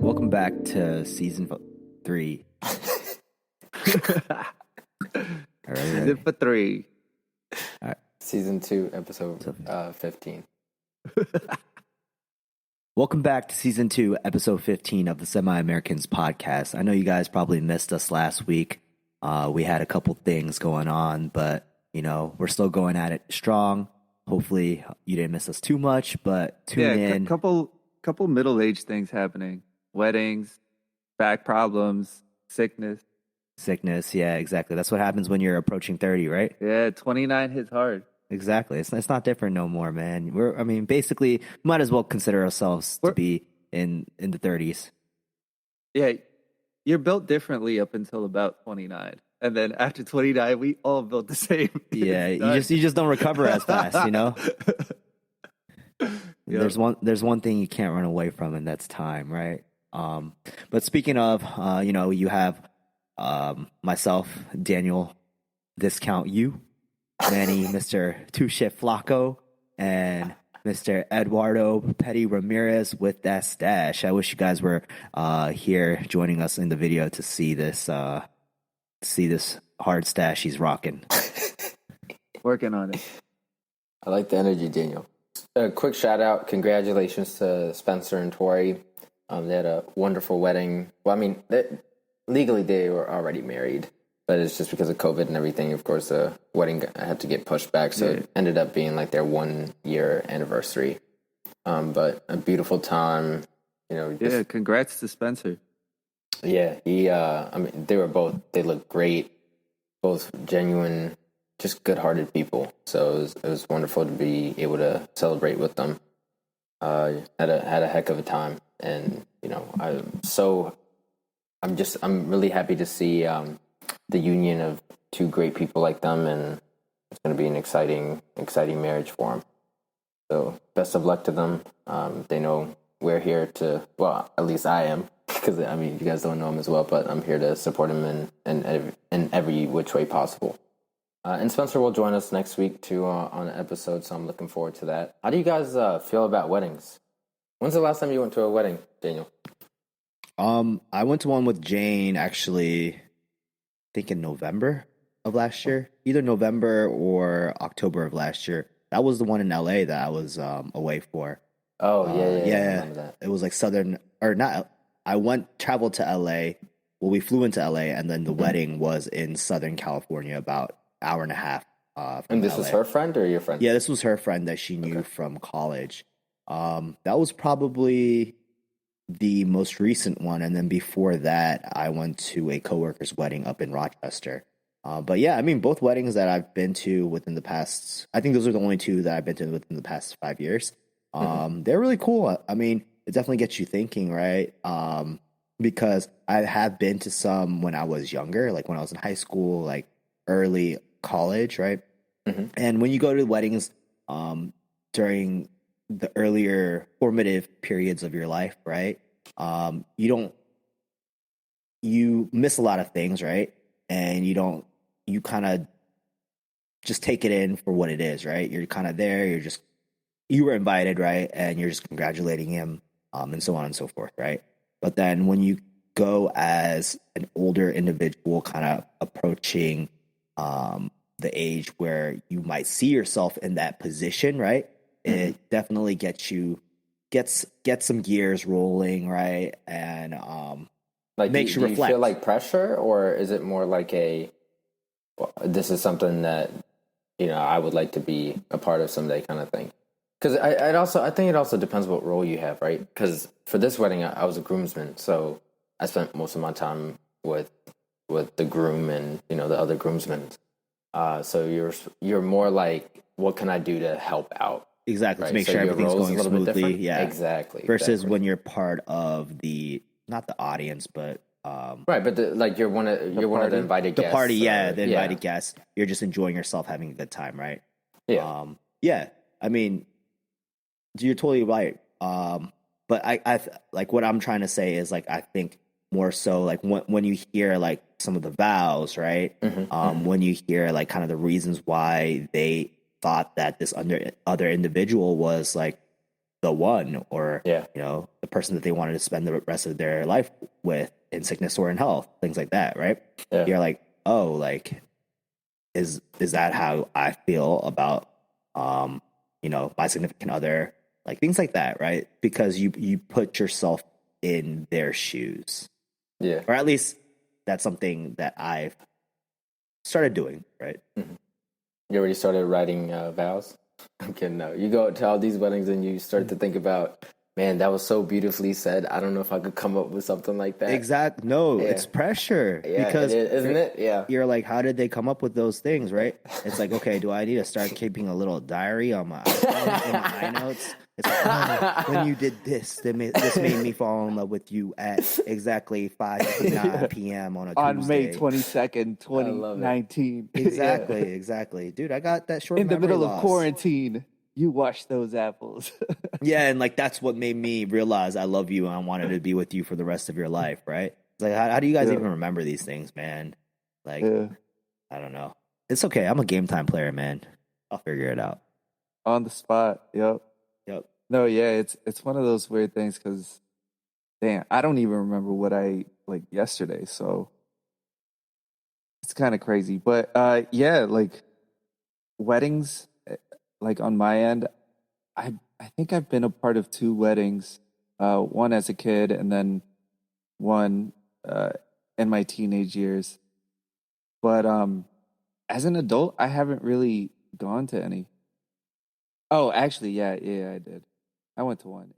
Welcome back to season 3. All right, Season for 3. Season 2, episode 15. Welcome back to season 2, episode 15 of the Semi-Americans podcast. I know you guys probably missed us last week. We had a couple things going on, but we're still going at it strong. Hopefully you didn't miss us too much, but tune in. Couple middle-aged things happening. Weddings, back problems, sickness. Yeah, exactly. That's what happens when you're approaching 30, right? Yeah, 29 hits hard. Exactly. It's not different no more, man. Basically, might as well consider ourselves to be in the 30s. Yeah, you're built differently up until about 29. And then after 29, we all built the same. Yeah, you just don't recover as fast, Yep. There's one thing you can't run away from, and that's time, right? But speaking of, you have myself, Daniel, Discount You, Manny, Mr. Two-Shift Flacco, and Mr. Eduardo Petty Ramirez with that stash. I wish you guys were here joining us in the video to see this hard stash he's rocking. Working on it. I like the energy, Daniel. A quick shout out, congratulations to Spencer and Tori. They had a wonderful wedding. Well, legally they were already married, but it's just because of COVID and everything. Of course, the wedding had to get pushed back, so it ended up being like their 1-year anniversary. But a beautiful time, congrats to Spencer. Yeah, they looked great, both genuine, just good-hearted people. So it was wonderful to be able to celebrate with them. Had a heck of a time, and I'm really happy to see the union of two great people like them, and it's going to be an exciting marriage for them. So best of luck to them. They know we're here to, well, at least I am, because you guys don't know him as well, but I'm here to support him in every which way possible. And Spencer will join us next week too on an episode, so I'm looking forward to that. How do you guys feel about weddings? When's the last time you went to a wedding, Daniel? I went to one with Jane actually, I think in November of last year, either November or October of last year. That was the one in LA that I was away for. Oh yeah. I remember that. It was like traveled to LA. Well, we flew into LA, and then the wedding was in Southern California, about an hour and a half. And this was her friend or your friend? Yeah, this was her friend that she knew from college. That was probably the most recent one, and then before that, I went to a coworker's wedding up in Rochester. But yeah, both weddings that I've been to within the past, I think those are the only two that I've been to within the past 5 years. They're really cool. It definitely gets you thinking, right? Because I have been to some when I was younger, like when I was in high school, like early college, right? Mm-hmm. And when you go to weddings during the earlier formative periods of your life, right? You miss a lot of things, right? And you kind of just take it in for what it is, right? You're kind of there, you were invited, right? And you're just congratulating him, and so on and so forth, right? But then when you go as an older individual, kind of approaching the age where you might see yourself in that position, right? Mm-hmm. It definitely gets some gears rolling, right? And makes you reflect. Do you feel like pressure, or is it more like this is something that I would like to be a part of someday kind of thing? Because I think it also depends what role you have, right? Because for this wedding, I was a groomsman, so I spent most of my time with the groom and the other groomsmen. So you're more like, what can I do to help out? Exactly, right? To make sure everything's going smoothly. Yeah, exactly. Versus when you're part of not the audience, but right, but you're one of the invited guests. The party, the invited guests. You're just enjoying yourself, having a good time, right? Yeah. You're totally right. but like what I'm trying to say is like I think more so like when you hear like some of the vows, right? When you hear like kind of the reasons why they thought that this other individual was like the one, or Yeah. you know, the person that they wanted to spend the rest of their life with in sickness or in health, things like that, right? Yeah. You're like, oh, like is that how I feel about you know, my significant other, like things like that, right? Because you put yourself in their shoes, Yeah. or at least that's something that I've started doing, right? You already started writing vows? I'm kidding. No, you go to all these weddings and you start to think about, man, that was so beautifully said. I don't know if I could come up with something like that. Exact. No, Yeah. it's pressure Yeah, because it is, isn't it? Yeah. you're like, how did they come up with those things, right? It's like, okay, do I need to start keeping a little diary on my iPhone in my iNotes? It's like, oh, when you did this, this made me fall in love with you at exactly 5:59 p.m. on a On Tuesday. May 22nd, 2019. Exactly, Yeah. exactly, dude. I got that short In the memory middle of loss. quarantine, you wash those apples. Yeah, and like that's what made me realize I love you and I wanted to be with you for the rest of your life, right? It's like, how do you guys Yeah. even remember these things, man? Like, Yeah. I don't know. It's okay. I'm a game time player, man. I'll figure it out. On the spot. Yep. Yep. No, yeah, it's one of those weird things because, damn, I don't even remember what I like yesterday. So it's kind of crazy. But yeah, like weddings, like on my end, I think I've been a part of two weddings. One as a kid, and then one in my teenage years. But as an adult, I haven't really gone to any. Oh, actually, yeah, I did. I went to one.